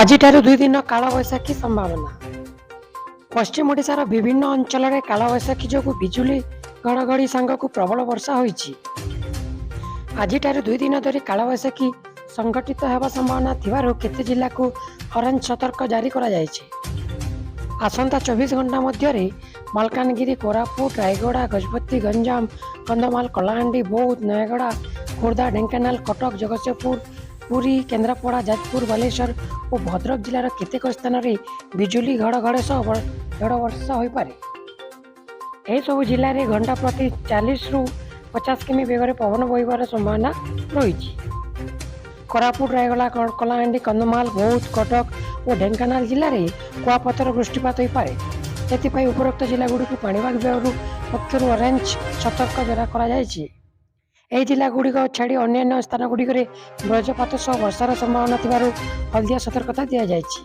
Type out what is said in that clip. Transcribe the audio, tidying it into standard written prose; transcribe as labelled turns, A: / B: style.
A: ଆଜିଠାରୁ 2 ଦିନ କାଳବୈଶାଖୀ ସମ୍ଭାବନା। ପଶ୍ଚିମ ଓଡ଼ିଶାର ବିଭିନ୍ନ ଅଞ୍ଚଳରେ କାଳବୈଶାଖୀ ଯୋଗୁଁ ବିଜୁଳି ଘଡ଼ଘଡ଼ି ସାଙ୍ଗକୁ ପ୍ରବଳ ବର୍ଷା ହୋଇଛି। ଆଜିଠାରୁ 2 ଦିନ ଧରି କାଳବୈଶାଖୀ ସଂଘଟିତ ହେବା ସମ୍ଭାବନା ଥିବାରୁ କେତେ ଜିଲ୍ଲାକୁ ଅରେଞ୍ଜ ସତର୍କ ଜାରି କରାଯାଇଛି। ଆସନ୍ତା 24 ଘଣ୍ଟା ମଧ୍ୟରେ ମାଲକାନଗିରି, କୋରାପୁଟ, ରାୟଗଡ଼ା, ଗଜପତି, ଗଞ୍ଜାମ, କନ୍ଧମାଳ, କଳାହାଣ୍ଡି, ବୌଦ୍ଧ, ନୟାଗଡ଼, ଖୋର୍ଦ୍ଧା, ଢେଙ୍କାନାଳ, କଟକ, ଜଗତସିଂହପୁର, ପୁରୀ, କେନ୍ଦ୍ରାପଡ଼ା, ଯାଜପୁର, ବାଲେଶ୍ୱର ଓ ଭଦ୍ରକ ଜିଲ୍ଲାର କେତେକ ସ୍ଥାନରେ ବିଜୁଳି ଘଡ଼ଘଡ଼ି ସହ ଝଡ଼ ବର୍ଷା ହୋଇପାରେ। ଏହିସବୁ ଜିଲ୍ଲାରେ ଘଣ୍ଟା ପ୍ରତି 40ରୁ 50 କିମି ବେଗରେ ପବନ ବହିବାର ସମ୍ଭାବନା ରହିଛି। କୋରାପୁଟ, ରାୟଗଡ଼ା, କଳାହାଣ୍ଡି, କନ୍ଧମାଳ, ବୌଦ୍ଧ, କଟକ ଓ ଢେଙ୍କାନାଳ ଜିଲ୍ଲାରେ କୁଆପଥର ବୃଷ୍ଟିପାତ ହୋଇପାରେ। ସେଥିପାଇଁ ଉପରୋକ୍ତ ଜିଲ୍ଲାଗୁଡ଼ିକୁ ପାଣିପାଗ ବିଭାଗ ପକ୍ଷରୁ ଅରେଞ୍ଜ ସତର୍କ ଜାରି କରାଯାଇଛି। ଏହି ଜିଲ୍ଲାଗୁଡ଼ିକ ଛାଡ଼ି ଅନ୍ୟାନ୍ୟ ସ୍ଥାନଗୁଡ଼ିକରେ ବଜ୍ରପାତ ସହ ବର୍ଷାର ସମ୍ଭାବନା ଥିବାରୁ ହଳଦିଆ ସତର୍କତା ଦିଆଯାଇଛି।